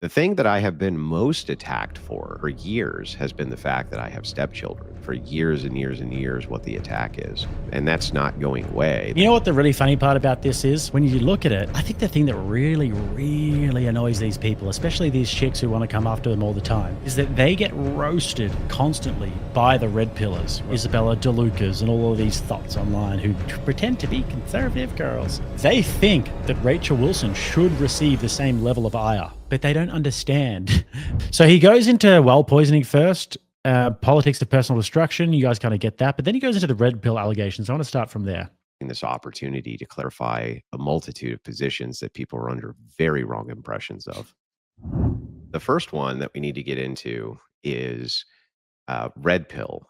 The thing that I have been most attacked for years has been the fact that I have stepchildren. For years and years and years, what the attack is. And that's not going away. You know what the really funny part about this is? When you look at it, I think the thing that really, really annoys these people, especially these chicks who want to come after them all the time, is that they get roasted constantly by the red pillars, Isabella DeLucas and all of these thoughts online who pretend to be conservative girls. They think that Rachel Wilson should receive the same level of ire, but they don't understand. So he goes into well poisoning first, politics of personal destruction. You guys kind of get that. But then he goes into the red pill allegations. I want to start from there. This opportunity to clarify a multitude of positions that people are under very wrong impressions of. The first one that we need to get into is red pill.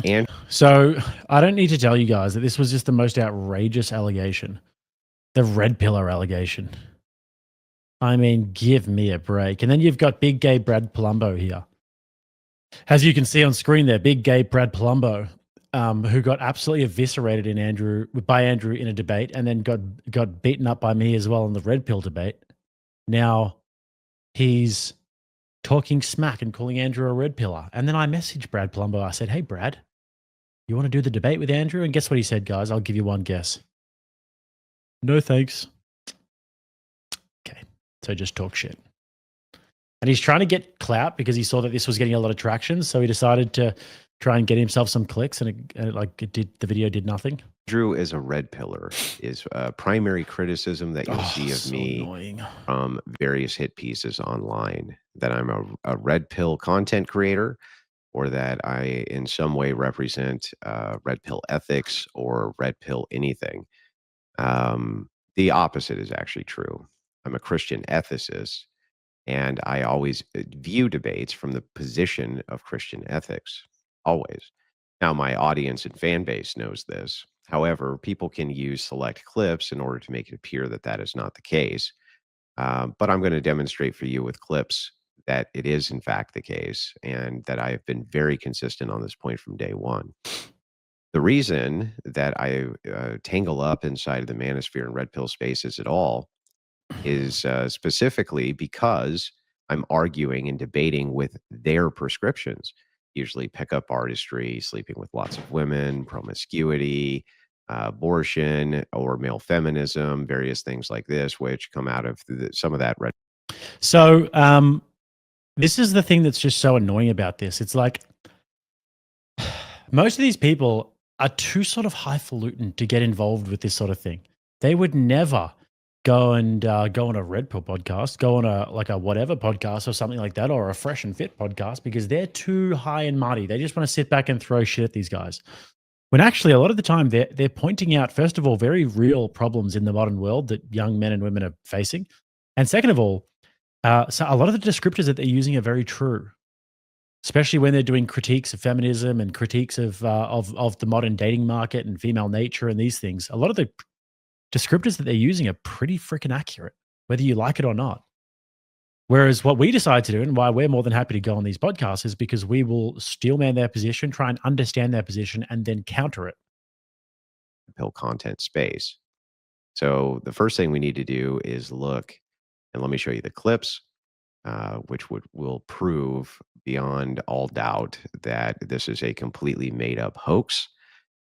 And so I don't need to tell you guys that this was just the most outrageous allegation. The red pillar allegation. I mean, give me a break. And then you've got big gay Brad Palumbo here. As you can see on screen there, big gay Brad Palumbo, who got absolutely eviscerated by Andrew in a debate and then got beaten up by me as well in the red pill debate. Now he's talking smack and calling Andrew a red pillar. And then I messaged Brad Palumbo. I said, hey, Brad, you want to do the debate with Andrew? And guess what he said, guys? I'll give you one guess. No, thanks. Okay. So just talk shit. And he's trying to get clout because he saw that this was getting a lot of traction. So he decided to try and get himself some clicks, and the video did nothing. Drew is a red pillar is a primary criticism that you'll see of me annoying. From various hit pieces online, that I'm a red pill content creator, or that I in some way represent red pill ethics or red pill anything. The opposite is actually true. I'm a Christian ethicist, and I always view debates from the position of Christian ethics, always. Now, my audience and fan base knows this. However, people can use select clips in order to make it appear that that is not the case. But I'm going to demonstrate for you with clips that it is, in fact, the case, and that I have been very consistent on this point from day one. The reason that I tangle up inside of the manosphere and red pill spaces at all is specifically because I'm arguing and debating with their prescriptions, usually pickup artistry, sleeping with lots of women, promiscuity, abortion, or male feminism, various things like this, which come out of some of that red. So this is the thing that's just so annoying about this. It's like most of these people are too sort of highfalutin to get involved with this sort of thing. They would never go on a red pill podcast, go on a whatever podcast or something like that, or a fresh and fit podcast, because they're too high and mighty. They just want to sit back and throw shit at these guys. When actually a lot of the time they're pointing out, first of all, very real problems in the modern world that young men and women are facing. And second of all, so a lot of the descriptors that they're using are very true, especially when they're doing critiques of feminism and critiques of the modern dating market and female nature and these things. A lot of the descriptors that they're using are pretty freaking accurate, whether you like it or not. Whereas what we decide to do, and why we're more than happy to go on these podcasts, is because we will steelman their position, try and understand their position, and then counter it. Pill content space. So the first thing we need to do is look, and let me show you the clips, which will prove beyond all doubt that this is a completely made up hoax.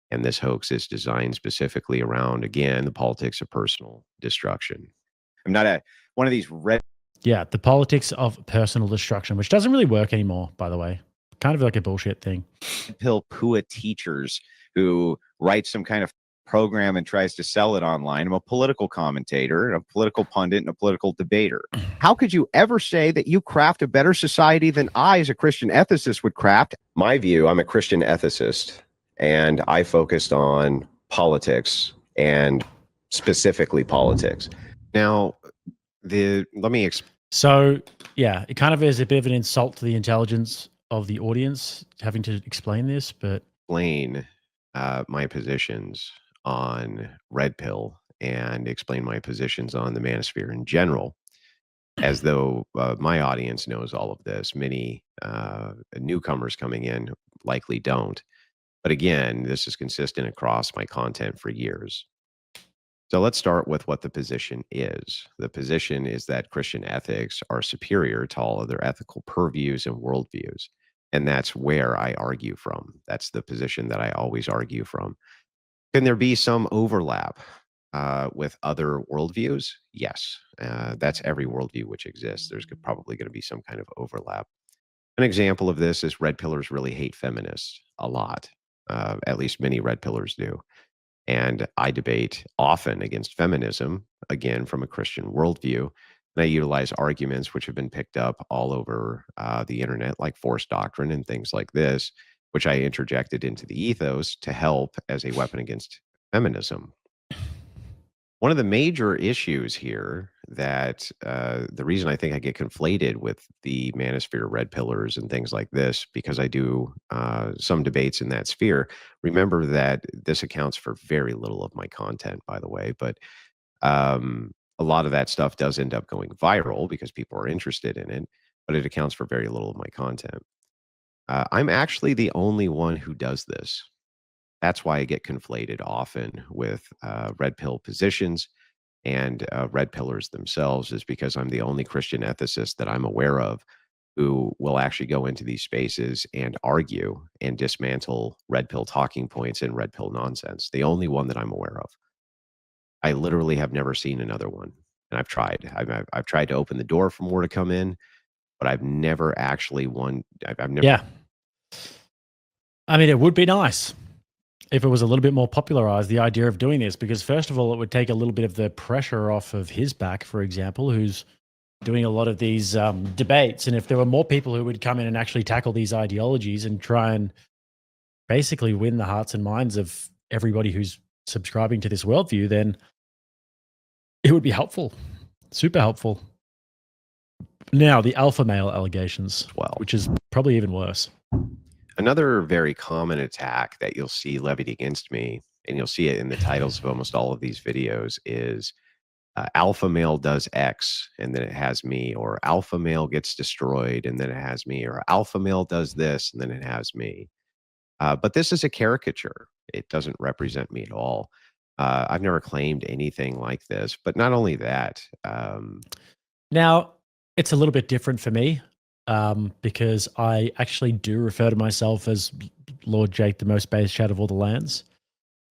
And this hoax is designed specifically around, again, the politics of personal destruction. I'm not one of these red. Yeah, the politics of personal destruction, which doesn't really work anymore, by the way. Kind of like a bullshit thing. Pill PUA teachers who write some kind of program and tries to sell it online. I'm a political commentator, a political pundit, and a political debater. How could you ever say that you craft a better society than I, as a Christian ethicist, would craft? My view, I'm a Christian ethicist, and I focused on politics, and specifically politics. Now, let me explain. So, yeah, it kind of is a bit of an insult to the intelligence of the audience having to explain this, but explain my positions on red pill and explain my positions on the manosphere in general, as though my audience knows all of this. Many newcomers coming in likely don't. But again, this is consistent across my content for years. So let's start with what the position is. The position is that Christian ethics are superior to all other ethical purviews and worldviews. And that's where I argue from. That's the position that I always argue from. Can there be some overlap with other worldviews? Yes. That's every worldview which exists. There's probably going to be some kind of overlap. An example of this is red pillars really hate feminists a lot. At least many red pillars do. And I debate often against feminism, again, from a Christian worldview. And I utilize arguments which have been picked up all over the internet, like force doctrine and things like this, which I interjected into the ethos to help as a weapon against feminism. One of the major issues here that the reason I think I get conflated with the manosphere red pillars and things like this, because I do some debates in that sphere. Remember that this accounts for very little of my content, by the way, but a lot of that stuff does end up going viral because people are interested in it, but it accounts for very little of my content. I'm actually the only one who does this. That's why I get conflated often with red pill positions and red pillars themselves, is because I'm the only Christian ethicist that I'm aware of who will actually go into these spaces and argue and dismantle red pill talking points and red pill nonsense. The only one that I'm aware of. I literally have never seen another one, and I've tried. I've tried to open the door for more to come in, but I've never actually won. I've never. Yeah. I mean, it would be nice if it was a little bit more popularized, the idea of doing this, because first of all, it would take a little bit of the pressure off of his back, for example, who's doing a lot of these debates. And if there were more people who would come in and actually tackle these ideologies and try and basically win the hearts and minds of everybody who's subscribing to this worldview, then it would be helpful, super helpful. Now, the alpha male allegations, which is probably even worse. Another very common attack that you'll see levied against me, and you'll see it in the titles of almost all of these videos, is alpha male does X and then it has me, or alpha male gets destroyed and then it has me, or alpha male does this and then it has me. But this is a caricature. It doesn't represent me at all. I've never claimed anything like this, but not only that. Now, it's a little bit different for me. Because I actually do refer to myself as Lord Jake, the most based chat of all the lands.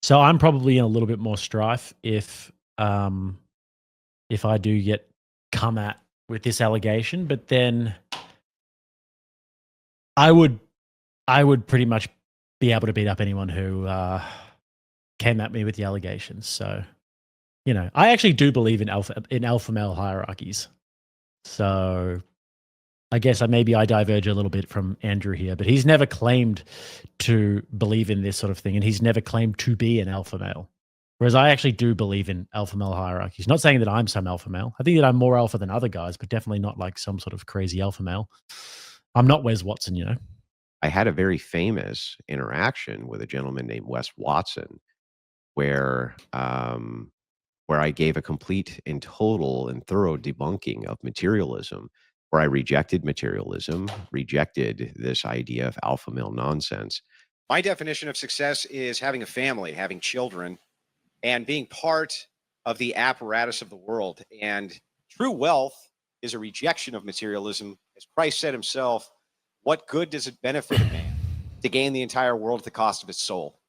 So I'm probably in a little bit more strife if I do get come at with this allegation. But then I would pretty much be able to beat up anyone who came at me with the allegations. So, you know, I actually do believe in alpha male hierarchies. So I guess maybe I diverge a little bit from Andrew here, but he's never claimed to believe in this sort of thing, and he's never claimed to be an alpha male. Whereas I actually do believe in alpha male hierarchies. Not saying that I'm some alpha male. I think that I'm more alpha than other guys, but definitely not like some sort of crazy alpha male. I'm not Wes Watson, you know. I had a very famous interaction with a gentleman named Wes Watson, where I gave a complete and total and thorough debunking of materialism, where I rejected materialism, rejected this idea of alpha male nonsense. My definition of success is having a family, having children, and being part of the apparatus of the world. And true wealth is a rejection of materialism. As Christ said himself, what good does it benefit a man to gain the entire world at the cost of his soul?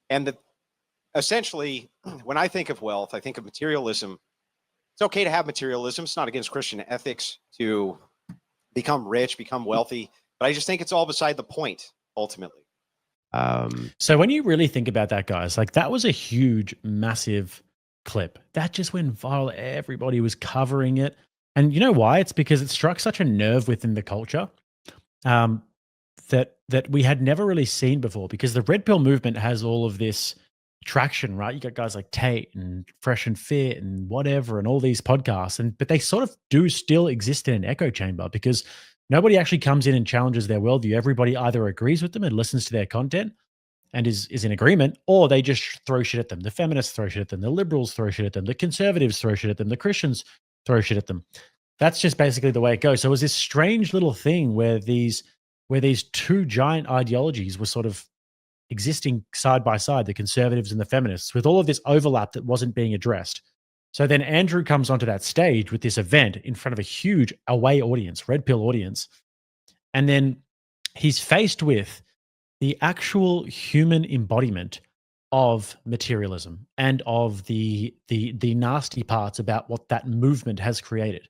And essentially, when I think of wealth, I think of materialism. It's okay to have materialism. It's not against Christian ethics to become rich, become wealthy. But I just think it's all beside the point, ultimately. So when you really think about that, guys, like that was a huge, massive clip. That just went viral. Everybody was covering it. And you know why? It's because it struck such a nerve within the culture that we had never really seen before, because the Red Pill movement has all of this traction, right? You got guys like Tate and Fresh and Fit and whatever, and all these podcasts, but they sort of do still exist in an echo chamber because nobody actually comes in and challenges their worldview. Everybody either agrees with them and listens to their content and is in agreement, or they just throw shit at them. The feminists throw shit at them. The liberals throw shit at them. The conservatives throw shit at them. The Christians throw shit at them. That's just basically the way it goes. So it was this strange little thing where these two giant ideologies were sort of existing side by side, the conservatives and the feminists, with all of this overlap that wasn't being addressed. So then Andrew comes onto that stage with this event in front of a huge away audience, red pill audience. And then he's faced with the actual human embodiment of materialism and of the nasty parts about what that movement has created.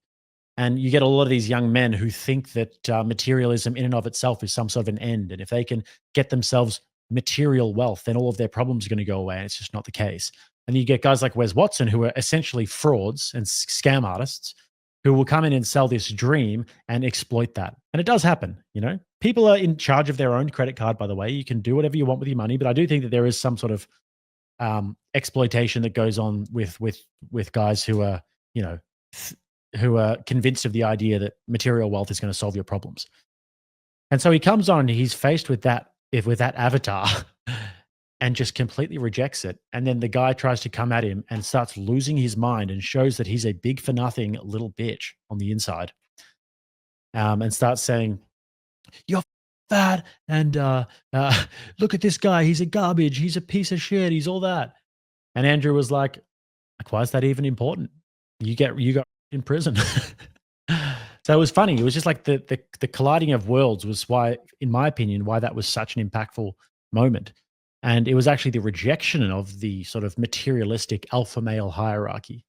And you get a lot of these young men who think that materialism in and of itself is some sort of an end. And if they can get themselves material wealth, then all of their problems are going to go away. And it's just not the case. And you get guys like Wes Watson, who are essentially frauds and scam artists, who will come in and sell this dream and exploit that. And it does happen, you know. People are in charge of their own credit card, by the way. You can do whatever you want with your money, but I do think that there is some sort of exploitation that goes on with guys who are, you know, who are convinced of the idea that material wealth is going to solve your problems. And so he comes on and he's faced with that avatar and just completely rejects it. And then the guy tries to come at him and starts losing his mind and shows that he's a big for nothing little bitch on the inside. And starts saying, "You're fat, and look at this guy. He's a garbage. He's a piece of shit. He's all that." And Andrew was like, "Why is that even important? You got in prison." So it was funny. It was just like the colliding of worlds was why, in my opinion, why that was such an impactful moment. And it was actually the rejection of the sort of materialistic alpha male hierarchy.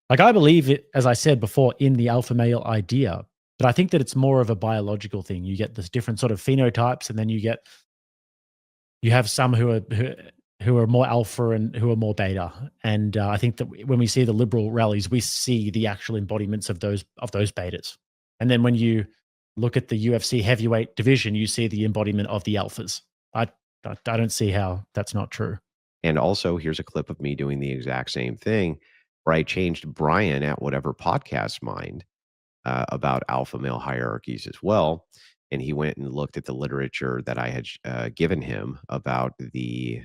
Like, I believe it, as I said before, in the alpha male idea, but I think that it's more of a biological thing. You get this different sort of phenotypes, and then you have some who are more alpha and who are more beta. And I think that when we see the liberal rallies, we see the actual embodiments of those betas. And then when you look at the UFC heavyweight division, you see the embodiment of the alphas. I don't see how that's not true. And also, here's a clip of me doing the exact same thing, where I changed Brian at Whatever Podcast Mind about alpha male hierarchies as well. And he went and looked at the literature that I had given him about the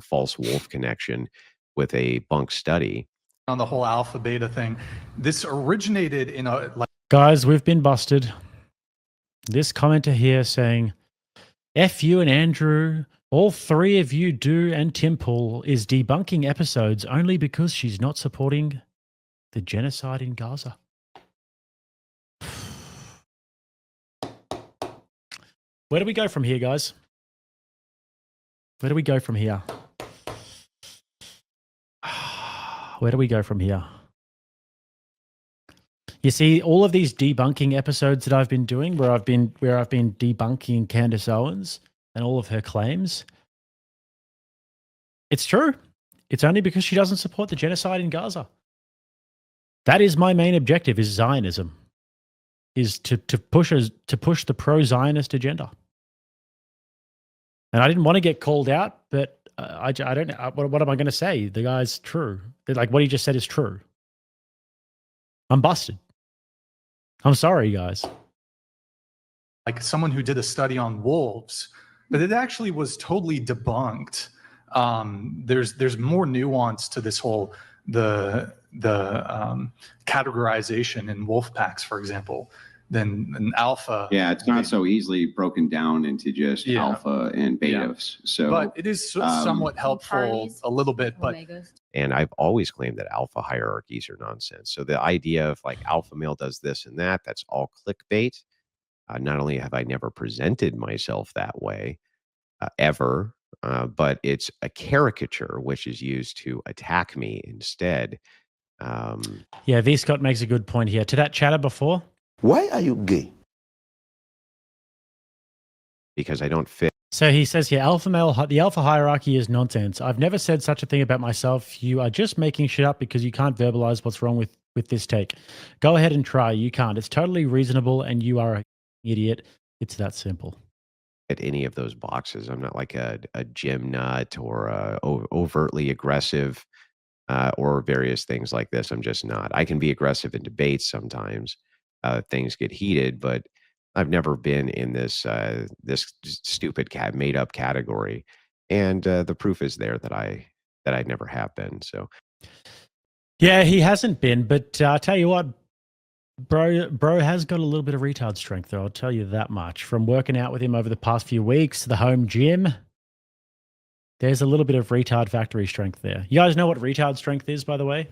false wolf connection with a bunk study. On the whole alpha beta thing, this originated in a guys, we've been busted. This commenter here saying, "F you and Andrew, all three of you do, and Tim Pool is debunking episodes only because she's not supporting the genocide in Gaza." Where do we go from here, guys? Where do we go from here? Where do we go from here? You see, all of these debunking episodes that I've been doing, where I've been debunking Candace Owens and all of her claims, it's true. It's only because she doesn't support the genocide in Gaza. That is my main objective: is Zionism, is to push the pro-Zionist agenda. And I didn't want to get called out, but I don't know. What am I going to say? The guy's true. Like, what he just said is true. I'm busted. I'm sorry, guys. like someone who did a study on wolves, but it actually was totally debunked. There's more nuance to this whole the categorization in wolf packs, for example, than an alpha. Yeah, it's not so easily broken down into just alpha and betas. So, but it is somewhat helpful a little bit. But and I've always claimed that alpha hierarchies are nonsense. So the idea of like alpha male does this and that, that's all clickbait. Not only have I never presented myself that way ever, but it's a caricature which is used to attack me instead. Yeah, V. Scott makes a good point here. To that chatter before, why are you gay? Because I don't fit. So he says here, the alpha hierarchy is nonsense. I've never said such a thing about myself. You are just making shit up because you can't verbalize what's wrong with this take. Go ahead and try. You can't. It's totally reasonable, and you are an idiot. It's that simple. At any of those boxes, I'm not like a gym nut or overtly aggressive or various things like this. I'm just not. I can be aggressive in debates sometimes. Things get heated, but I've never been in this this stupid made up category, and the proof is there that I never have been. So, yeah, he hasn't been. But I tell you what, bro has got a little bit of retard strength, though. I'll tell you that much. From working out with him over the past few weeks, the home gym, There's a little bit of retard factory strength there. You guys know what retard strength is, by the way?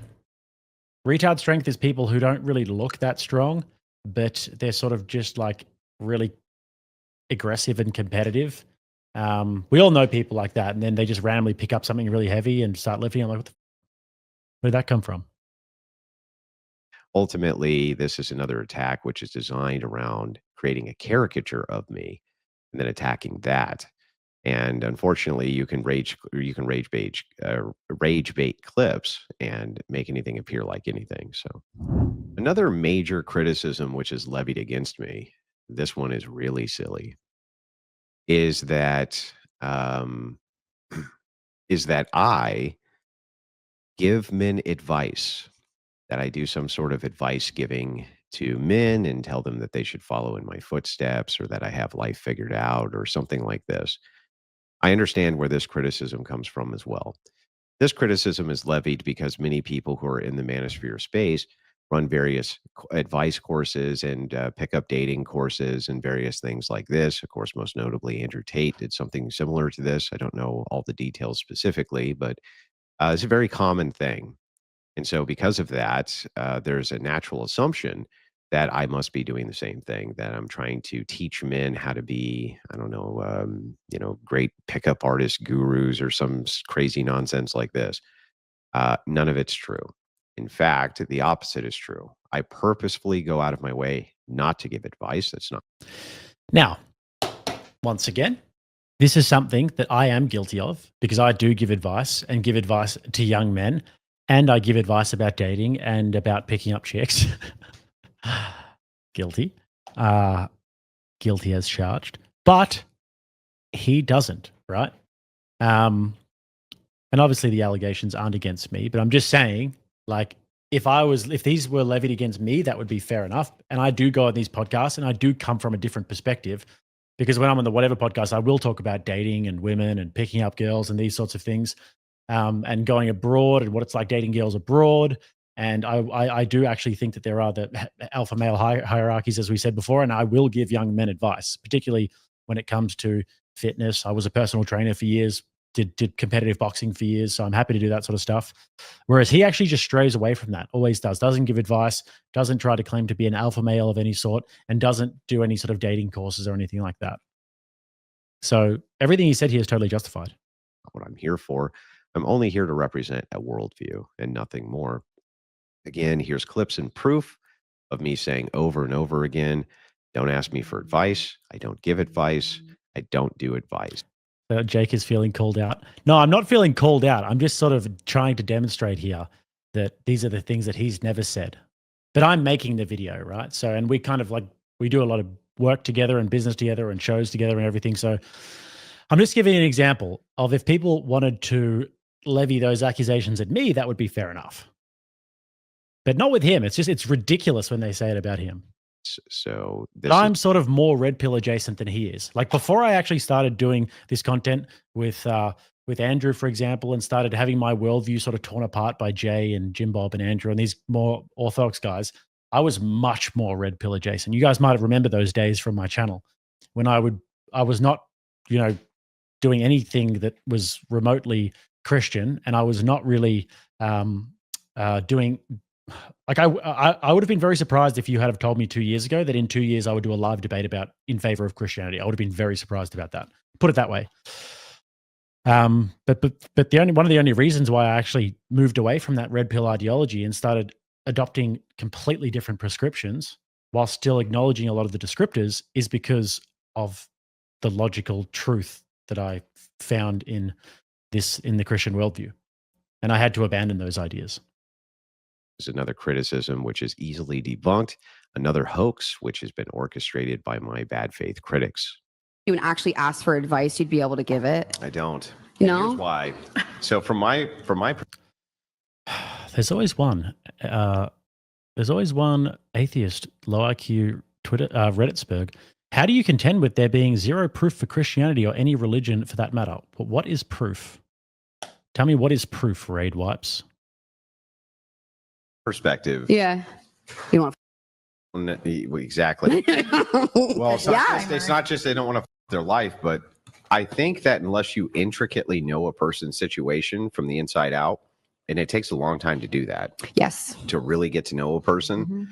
Retard strength is people who don't really look that strong, but they're sort of just like really aggressive and competitive. We all know people like that, and then they just randomly pick up something really heavy and start lifting. I'm like, where did that come from? Ultimately, this is another attack which is designed around creating a caricature of me and then attacking that. And unfortunately, you can rage bait clips and make anything appear like anything. So another major criticism which is levied against me, this one is really silly, is that um, is that I give men advice, that I do some sort of advice giving to men and tell them that they should follow in my footsteps, or that I have life figured out or something like this. I understand where this criticism comes from as well. This criticism is levied because many people who are in the manosphere space run various advice courses and pick up dating courses and various things like this. Of course, most notably, Andrew Tate did something similar to this. I don't know all the details specifically, but it's a very common thing. And so because of that, there's a natural assumption that I must be doing the same thing, that I'm trying to teach men how to be, I don't know, great pickup artist gurus or some crazy nonsense like this. None of it's true. In fact, the opposite is true. I purposefully go out of my way not to give advice. That's not. Now, once again, this is something that I am guilty of, because I do give advice and give advice to young men, and I give advice about dating and about picking up chicks. Guilty. Guilty as charged. But he doesn't, right? And obviously the allegations aren't against me, but I'm just saying, like, if these were levied against me, that would be fair enough. And I do go on these podcasts and I do come from a different perspective, because when I'm on the Whatever podcast, I will talk about dating and women and picking up girls and these sorts of things, and going abroad and what it's like dating girls abroad. And I do actually think that there are the alpha male hierarchies, as we said before, and I will give young men advice, particularly when it comes to fitness. I was a personal trainer for years, did competitive boxing for years, so I'm happy to do that sort of stuff. Whereas he actually just strays away from that, always doesn't give advice, doesn't try to claim to be an alpha male of any sort, and doesn't do any sort of dating courses or anything like that. So everything he said here is totally justified. What I'm here for. I'm only here to represent a worldview and nothing more. Again, here's clips and proof of me saying over and over again, don't ask me for advice. I don't give advice. I don't do advice. Jake is feeling called out. No, I'm not feeling called out. I'm just sort of trying to demonstrate here that these are the things that he's never said. But I'm making the video, right? So, and we kind of like, we do a lot of work together and business together and shows together and everything. So I'm just giving an example of, if people wanted to levy those accusations at me, that would be fair enough. But not with him. It's ridiculous when they say it about him. So I'm sort of more red pill adjacent than he is. Like, before I actually started doing this content with Andrew, for example, and started having my worldview sort of torn apart by Jay and Jim Bob and Andrew and these more orthodox guys, I was much more red pill adjacent. You guys might have remembered those days from my channel when I was not, doing anything that was remotely Christian, and I was not really doing. Like, I would have been very surprised if you had have told me 2 years ago that in 2 years I would do a live debate in favor of Christianity. I would have been very surprised about that. Put it that way. But one of the only reasons why I actually moved away from that red pill ideology and started adopting completely different prescriptions while still acknowledging a lot of the descriptors is because of the logical truth that I found in the Christian worldview. And I had to abandon those ideas. Is another criticism which is easily debunked, another hoax which has been orchestrated by my bad faith critics. You would actually ask for advice, you'd be able to give it. I don't. No? Here's why. So from my there's always one atheist, low IQ Twitter Redditsburg. How do you contend with there being zero proof for Christianity or any religion for that matter? But what is proof? Tell me, what is proof, Raid Wipes? perspective. Yeah. You want Exactly. Well, it's not just they don't want to their life, but I think that unless you intricately know a person's situation from the inside out, and it takes a long time to do that, Yes. to really get to know a person, Mhm.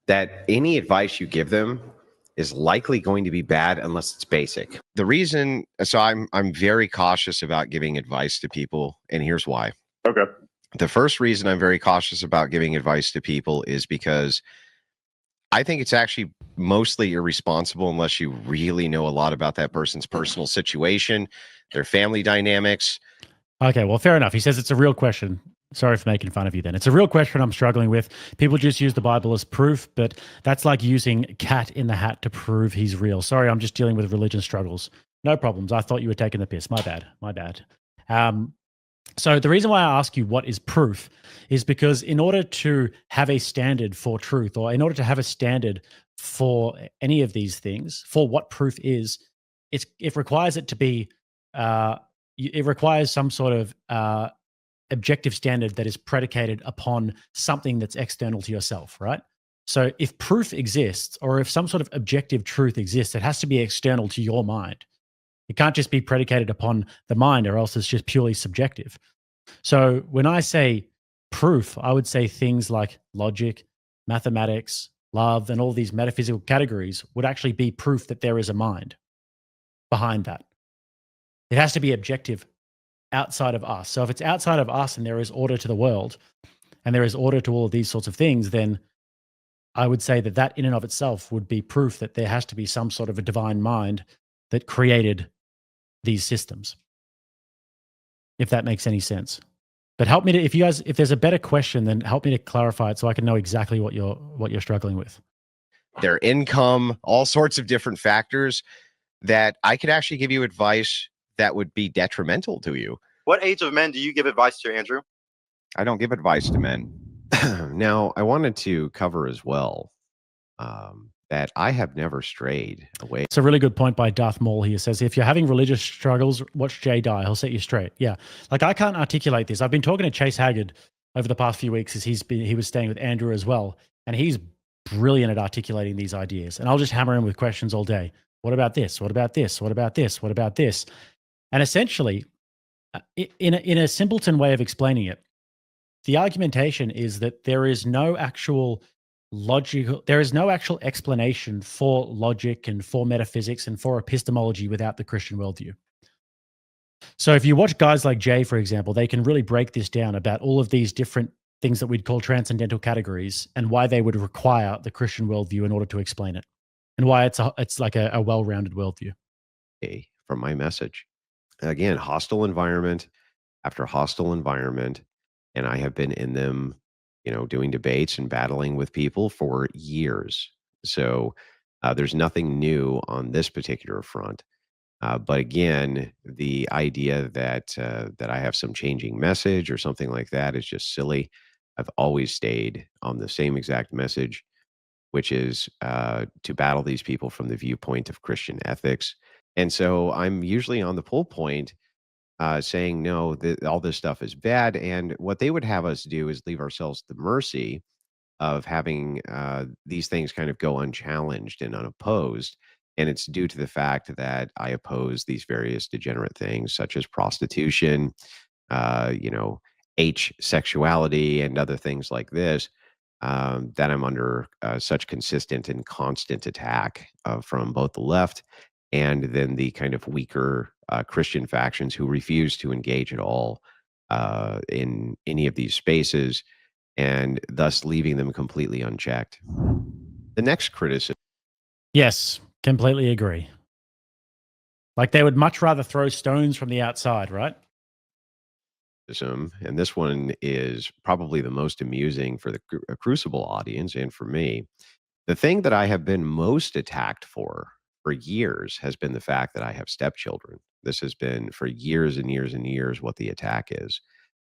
that any advice you give them is likely going to be bad unless it's basic. The reason, so I'm very cautious about giving advice to people, and here's why. Okay. The first reason I'm very cautious about giving advice to people is because I think it's actually mostly irresponsible unless you really know a lot about that person's personal situation, their family dynamics. Okay, well, fair enough. He says it's a real question. Sorry for making fun of you then. It's a real question I'm struggling with. People just use the Bible as proof, but that's like using cat in the hat to prove he's real. Sorry, I'm just dealing with religion struggles. No problems. I thought you were taking the piss. My bad. My bad. So the reason why I ask you what is proof is because in order to have a standard for truth, or in order to have a standard for any of these things, for what proof is, it requires it to be, it requires some sort of objective standard that is predicated upon something that's external to yourself, right? So if proof exists, or if some sort of objective truth exists, it has to be external to your mind. It can't just be predicated upon the mind, or else it's just purely subjective. So when I say proof, I would say things like logic, mathematics, love, and all these metaphysical categories would actually be proof that there is a mind behind that. It has to be objective outside of us. So if it's outside of us and there is order to the world and there is order to all of these sorts of things, then I would say that that in and of itself would be proof that there has to be some sort of a divine mind that created these systems. If that makes any sense. But help me to, if there's a better question, then help me to clarify it so I can know exactly what you're struggling with. Their income, all sorts of different factors that I could actually give you advice that would be detrimental to you. What age of men do you give advice to, Andrew? I don't give advice to men. Now, I wanted to cover as well that I have never strayed away. It's a really good point by Darth Maul here. Says, if you're having religious struggles, watch Jay die. He'll set you straight. Yeah. Like, I can't articulate this. I've been talking to Chase Haggard over the past few weeks as he was staying with Andrew as well. And he's brilliant at articulating these ideas. And I'll just hammer him with questions all day. What about this? What about this? What about this? What about this? And essentially, in a simpleton way of explaining it, the argumentation is that there is no actual explanation for logic and for metaphysics and for epistemology without the Christian worldview. So if you watch guys like Jay, for example, they can really break this down about all of these different things that we'd call transcendental categories and why they would require the Christian worldview in order to explain it, and why it's like a well-rounded worldview. From my message. Again, hostile environment after hostile environment, and I have been in them, doing debates and battling with people for years. So there's nothing new on this particular front. But again, the idea that I have some changing message or something like that is just silly. I've always stayed on the same exact message, which is to battle these people from the viewpoint of Christian ethics. And so I'm usually on the pull point saying, no, all this stuff is bad. And what they would have us do is leave ourselves at the mercy of having these things kind of go unchallenged and unopposed. And it's due to the fact that I oppose these various degenerate things, such as prostitution, H sexuality, and other things like this, that I'm under such consistent and constant attack from both the left and then the kind of weaker Christian factions who refuse to engage at all in any of these spaces, and thus leaving them completely unchecked. The next criticism. Yes, completely agree. Like, they would much rather throw stones from the outside, right? And this one is probably the most amusing for the Crucible audience and for me. The thing that I have been most attacked for years has been the fact that I have stepchildren. This has been for years and years and years what the attack is.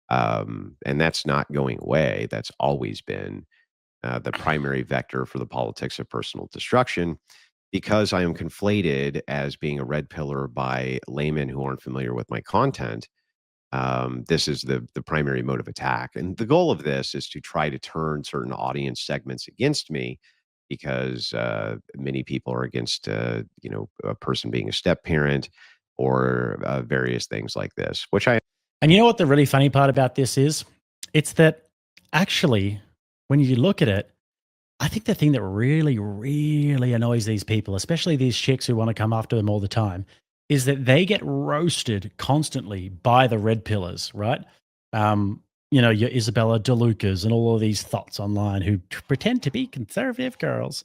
And that's not going away. That's always been the primary vector for the politics of personal destruction, because I am conflated as being a red pillar by laymen who aren't familiar with my content. This is the primary mode of attack. And the goal of this is to try to turn certain audience segments against me, because many people are against, a person being a step parent. or various things like this, which I And you know what the really funny part about this is? It's that actually, when you look at it, I think the thing that really, really annoys these people, especially these chicks who want to come after them all the time, is that they get roasted constantly by the red pillars, right? Your Isabella DeLucas and all of these thoughts online who pretend to be conservative girls.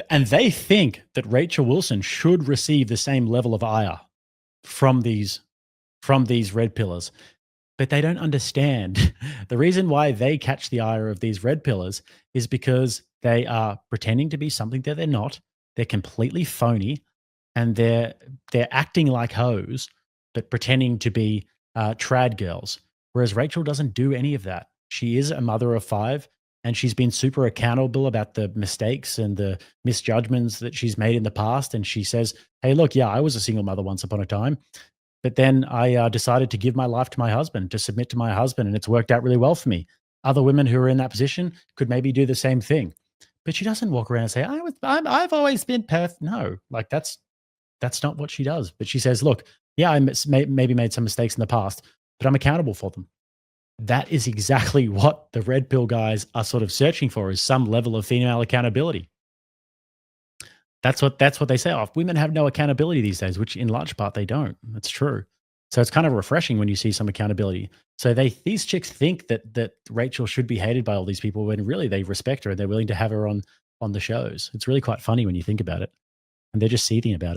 And they think that Rachel Wilson should receive the same level of ire from these red pillars. But they don't understand the reason why they catch the ire of these red pillars is because they are pretending to be something that they're not. They're completely phony, and they're acting like hoes, but pretending to be trad girls. Whereas Rachel doesn't do any of that. She is a mother of 5, and she's been super accountable about the mistakes and the misjudgments that she's made in the past. And she says, "Hey, look, yeah, I was a single mother once upon a time. But then I decided to give my life to my husband, to submit to my husband, and it's worked out really well for me. Other women who are in that position could maybe do the same thing." But she doesn't walk around and say, "I've always been perfect." No, like that's not what she does. But she says, "Look, yeah, I maybe made some mistakes in the past, but I'm accountable for them." That is exactly what the red pill guys are sort of searching for, is some level of female accountability. That's what they say. Oh, women have no accountability these days, which in large part they don't. That's true. So it's kind of refreshing when you see some accountability. So these chicks think that Rachel should be hated by all these people when really they respect her and they're willing to have her on the shows. It's really quite funny when you think about it. And they're just seething about it.